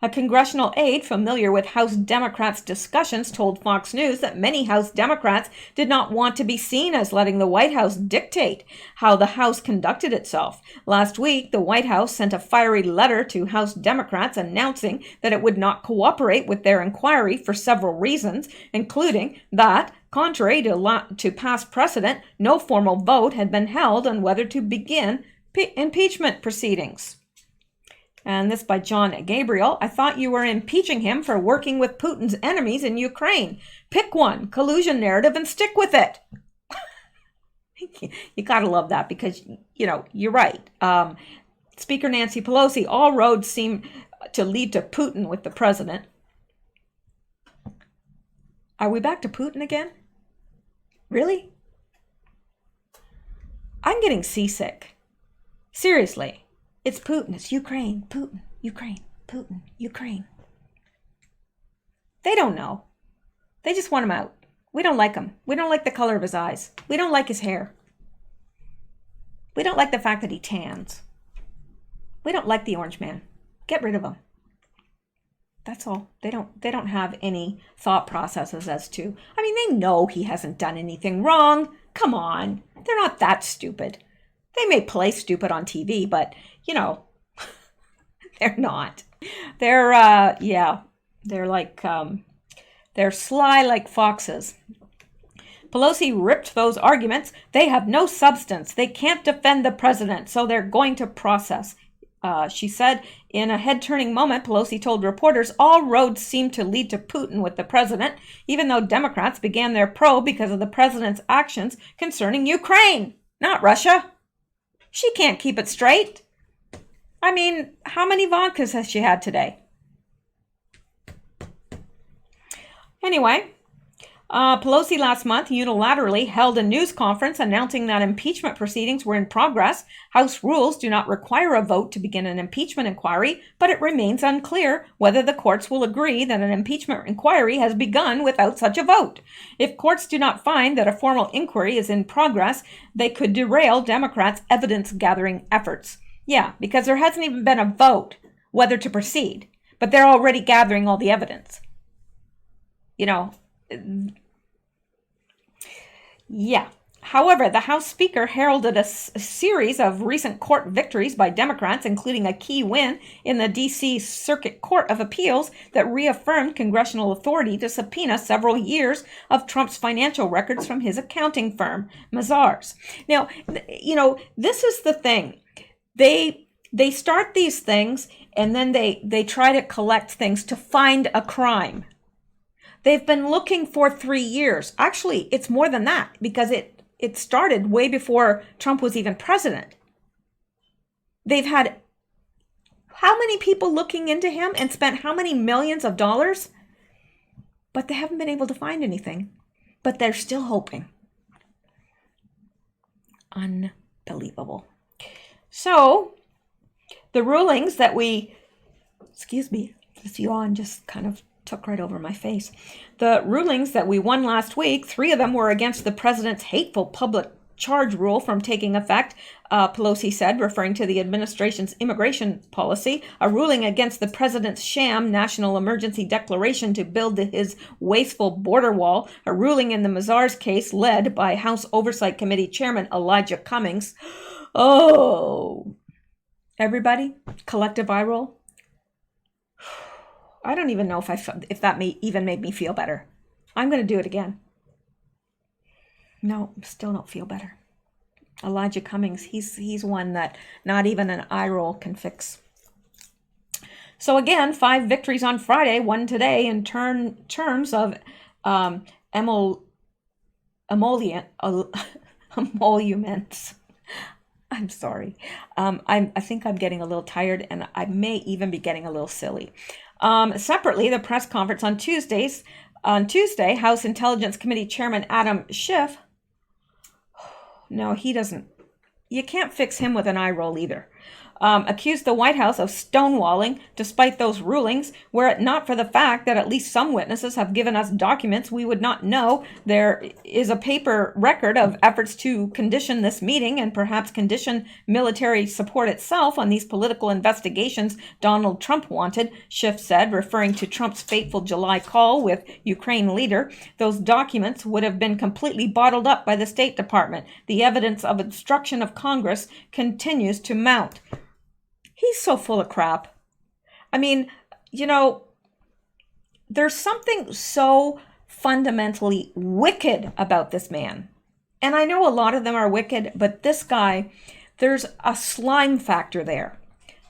A congressional aide familiar with House Democrats' discussions told Fox News that many House Democrats did not want to be seen as letting the White House dictate how the House conducted itself. Last week, the White House sent a fiery letter to House Democrats announcing that it would not cooperate with their inquiry for several reasons, including that, contrary to past precedent, no formal vote had been held on whether to begin impeachment proceedings. And this by John Gabriel. I thought you were impeaching him for working with Putin's enemies in Ukraine. Pick one, collusion narrative, and stick with it. You gotta love that because, you're right. Speaker Nancy Pelosi, all roads seem to lead to Putin with the president. Are we back to Putin again? Really? I'm getting seasick. Seriously. It's Putin, it's Ukraine, Putin, Ukraine, Putin, Ukraine. They don't know. They just want him out. We don't like him. We don't like the color of his eyes. We don't like his hair. We don't like the fact that he tans. We don't like the orange man. Get rid of him. That's all. They don't have any thought processes as to, they know he hasn't done anything wrong. Come on. They're not that stupid. They may play stupid on TV, but, they're not. They're, they're like, they're sly like foxes. Pelosi ripped those arguments. They have no substance. They can't defend the president, so they're going to process. She said in a head-turning moment, Pelosi told reporters all roads seem to lead to Putin with the president, even though Democrats began their probe because of the president's actions concerning Ukraine, not Russia. She can't keep it straight. How many vodkas has she had today? Anyway, Pelosi last month unilaterally held a news conference announcing that impeachment proceedings were in progress. House rules do not require a vote to begin an impeachment inquiry, but it remains unclear whether the courts will agree that an impeachment inquiry has begun without such a vote. If courts do not find that a formal inquiry is in progress, they could derail Democrats' evidence-gathering efforts. Yeah, because there hasn't even been a vote whether to proceed, but they're already gathering all the evidence. Yeah. However, the House Speaker heralded a series of recent court victories by Democrats, including a key win in the D.C. Circuit Court of Appeals that reaffirmed congressional authority to subpoena several years of Trump's financial records from his accounting firm, Mazars. Now, this is the thing. They start these things and then they try to collect things to find a crime. They've been looking for 3 years. Actually, it's more than that because it started way before Trump was even president. They've had how many people looking into him and spent how many millions of dollars? But they haven't been able to find anything. But they're still hoping. Unbelievable. So, the rulings that this yawn just kind of took right over my face. The rulings that we won last week, 3 of them were against the president's hateful public charge rule from taking effect, Pelosi said, referring to the administration's immigration policy, a ruling against the president's sham national emergency declaration to build his wasteful border wall, a ruling in the Mazars case led by House Oversight Committee Chairman Elijah Cummings. Oh, everybody, collective eye roll. I don't even know if that even made me feel better. I'm going to do it again. No, still don't feel better. Elijah Cummings, he's one that not even an eye roll can fix. So again, 5 victories on Friday, 1 today in terms of emoluments. I'm sorry. I think I'm getting a little tired, and I may even be getting a little silly. Separately, the press conference on Tuesday, House Intelligence Committee Chairman Adam Schiff. No, he doesn't. You can't fix him with an eye roll either. Accused the White House of stonewalling despite those rulings, were it not for the fact that at least some witnesses have given us documents we would not know. There is a paper record of efforts to condition this meeting and perhaps condition military support itself on these political investigations Donald Trump wanted, Schiff said, referring to Trump's fateful July call with Ukraine leader. Those documents would have been completely bottled up by the State Department. The evidence of obstruction of Congress continues to mount. He's so full of crap. I mean, there's something so fundamentally wicked about this man. And I know a lot of them are wicked, but this guy, there's a slime factor there.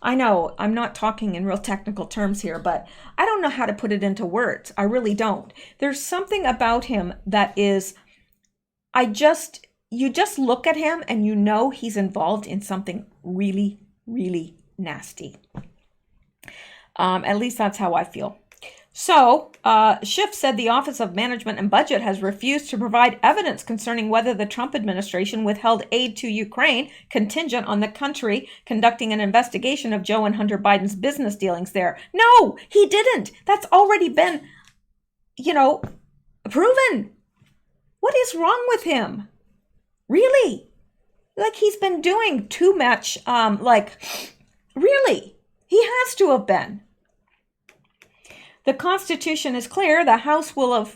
I know I'm not talking in real technical terms here, but I don't know how to put it into words. I really don't. There's something about him that is, you just look at him and you know he's involved in something really, really nasty. At least that's how I feel. So, Schiff said the Office of Management and Budget has refused to provide evidence concerning whether the Trump administration withheld aid to Ukraine contingent on the country conducting an investigation of Joe and Hunter Biden's business dealings there. No, he didn't. That's already been, proven. What is wrong with him? Really? Like, he's been doing too much, really, he has to have been. The Constitution is clear. The House will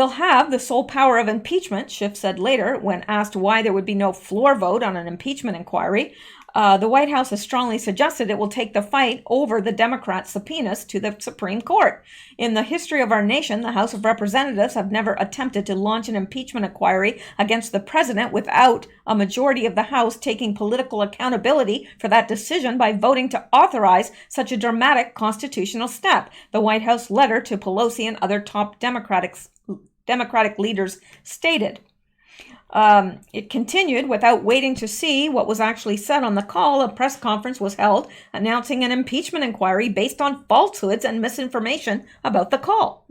have the sole power of impeachment, Schiff said later when asked why there would be no floor vote on an impeachment inquiry. The White House has strongly suggested it will take the fight over the Democrats' subpoenas to the Supreme Court. In the history of our nation, the House of Representatives have never attempted to launch an impeachment inquiry against the president without a majority of the House taking political accountability for that decision by voting to authorize such a dramatic constitutional step, the White House letter to Pelosi and other top Democratic leaders stated. It continued, without waiting to see what was actually said on the call, a press conference was held announcing an impeachment inquiry based on falsehoods and misinformation about the call.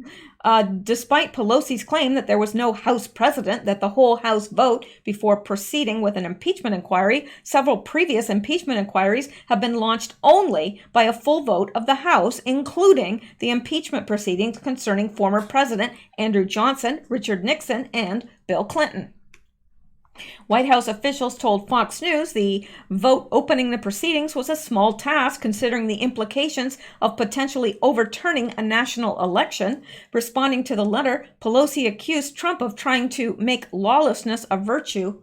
Despite Pelosi's claim that there was no House precedent that the whole House vote before proceeding with an impeachment inquiry, several previous impeachment inquiries have been launched only by a full vote of the House, including the impeachment proceedings concerning former President Andrew Johnson, Richard Nixon, and Bill Clinton. White House officials told Fox News the vote opening the proceedings was a small task considering the implications of potentially overturning a national election. Responding to the letter, Pelosi accused Trump of trying to make lawlessness a virtue.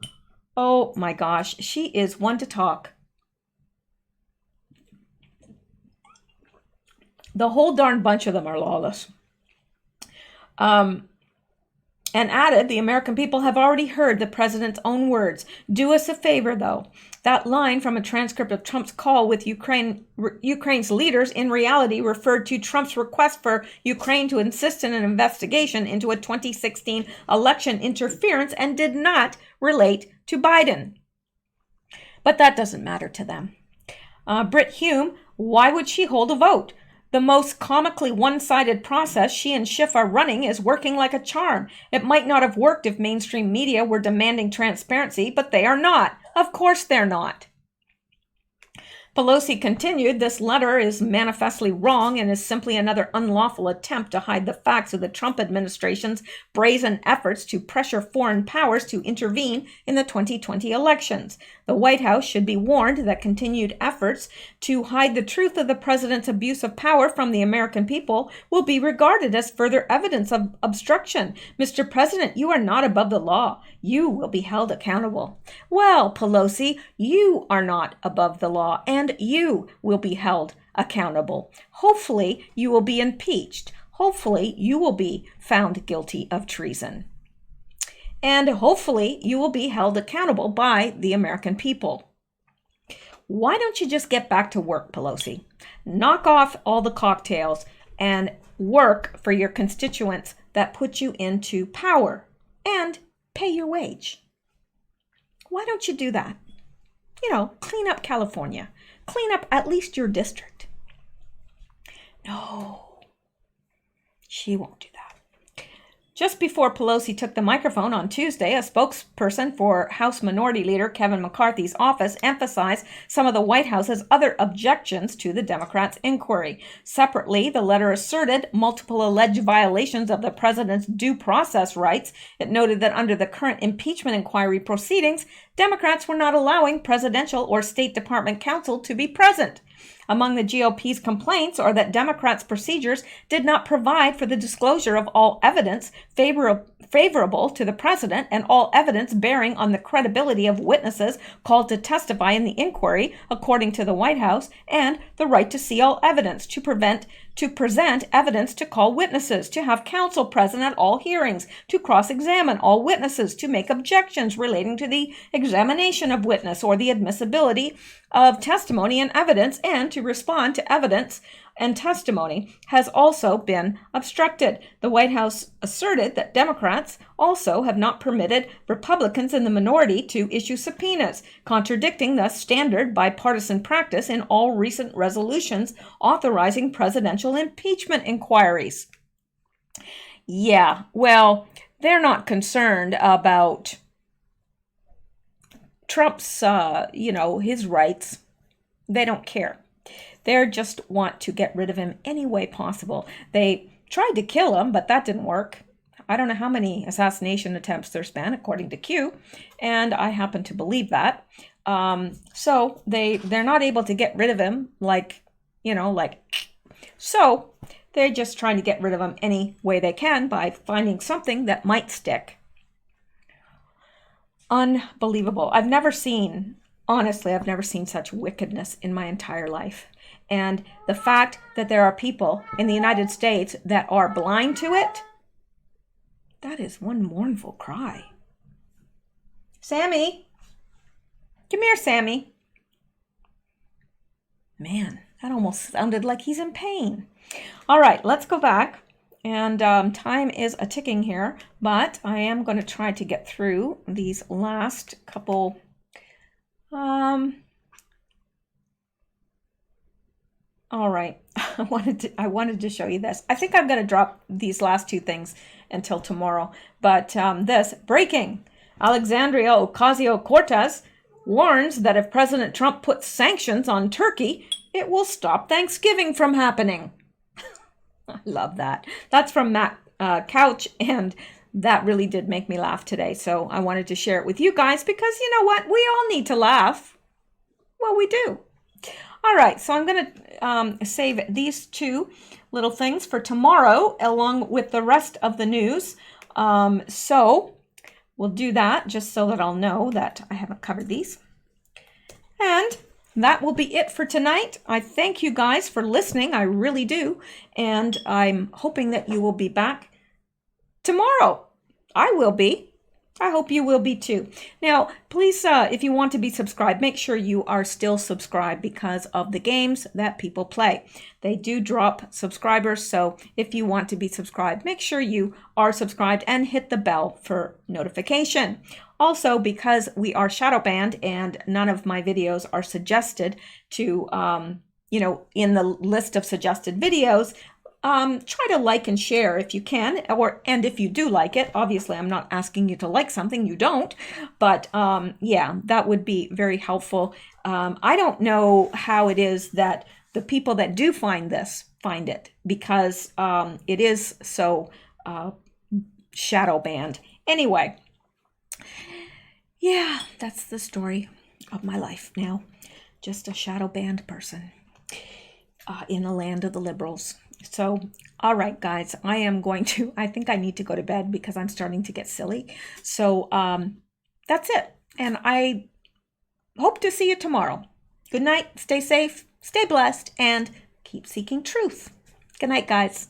Oh my gosh, she is one to talk. The whole darn bunch of them are lawless. And added, the American people have already heard the president's own words. Do us a favor, though. That line from a transcript of Trump's call with Ukraine's leaders in reality referred to Trump's request for Ukraine to insist in an investigation into a 2016 election interference and did not relate to Biden. But that doesn't matter to them. Britt Hume, why would she hold a vote? The most comically one-sided process she and Schiff are running is working like a charm. It might not have worked if mainstream media were demanding transparency, but they are not. Of course they're not. Pelosi continued, this letter is manifestly wrong and is simply another unlawful attempt to hide the facts of the Trump administration's brazen efforts to pressure foreign powers to intervene in the 2020 elections. The White House should be warned that continued efforts to hide the truth of the president's abuse of power from the American people will be regarded as further evidence of obstruction. Mr. President, you are not above the law. You will be held accountable. Well, Pelosi, you are not above the law, and you will be held accountable. Hopefully, you will be impeached. Hopefully, you will be found guilty of treason. and hopefully you will be held accountable by the American people. Why don't you just get back to work, Pelosi? Knock off all the cocktails and work for your constituents that put you into power and pay your wage. Why don't you do that? You know, clean up California. Clean up at least your district. No, she won't do that. Just before Pelosi took the microphone on Tuesday, a spokesperson for House Minority Leader Kevin McCarthy's office emphasized some of the White House's other objections to the Democrats' inquiry. Separately, the letter asserted multiple alleged violations of the president's due process rights. It noted that under the current impeachment inquiry proceedings, Democrats were not allowing presidential or State Department counsel to be present. Among the GOP's complaints are that Democrats' procedures did not provide for the disclosure of all evidence favorable to the president and all evidence bearing on the credibility of witnesses called to testify in the inquiry, according to the White House, and the right to see all evidence, to present evidence, to call witnesses, to have counsel present at all hearings, to cross-examine all witnesses, to make objections relating to the examination of witness or the admissibility of testimony and evidence, and to respond to evidence and testimony has also been obstructed. The White House asserted that Democrats also have not permitted Republicans in the minority to issue subpoenas, contradicting the standard bipartisan practice in all recent resolutions authorizing presidential impeachment inquiries. Yeah, well, they're not concerned about Trump's, his rights. They don't care. They just want to get rid of him any way possible. They tried to kill him, but that didn't work. I don't know how many assassination attempts there's been, according to Q, and I happen to believe that. So they're not able to get rid of him so they're just trying to get rid of him any way they can by finding something that might stick. Unbelievable. I've never seen such wickedness in my entire life. And the fact that there are people in the United States that are blind to it, that is one mournful cry. Sammy, come here, Sammy. Man, that almost sounded like he's in pain. All right, let's go back. And time is a ticking here, but I am going to try to get through these last couple. All right, I wanted to show you this. I think I'm going to drop these last two things until tomorrow. But this breaking: Alexandria Ocasio-Cortez warns that if President Trump puts sanctions on Turkey, it will stop Thanksgiving from happening. I love that. That's from Matt Couch, and that really did make me laugh today. So I wanted to share it with you guys because you know what? We all need to laugh. Well, we do. All right, so I'm going to save these two little things for tomorrow along with the rest of the news. So we'll do that just so that I'll know that I haven't covered these. And that will be it for tonight. I thank you guys for listening. I really do. And I'm hoping that you will be back tomorrow. I will be. I hope you will be too. Now, please, if you want to be subscribed, make sure you are still subscribed because of the games that people play. They do drop subscribers, so if you want to be subscribed, make sure you are subscribed and hit the bell for notification. Also, because we are shadow banned and none of my videos are suggested to, in the list of suggested videos, try to like and share if you can, and if you do like it, obviously I'm not asking you to like something you don't, but yeah, that would be very helpful. I don't know how it is that the people that do find it, because it is so shadow banned. Anyway, yeah, that's the story of my life now. Just a shadow banned person in the land of the liberals. So, all right, guys, I think I need to go to bed because I'm starting to get silly. So that's it. And I hope to see you tomorrow. Good night. Stay safe, stay blessed, and keep seeking truth. Good night, guys.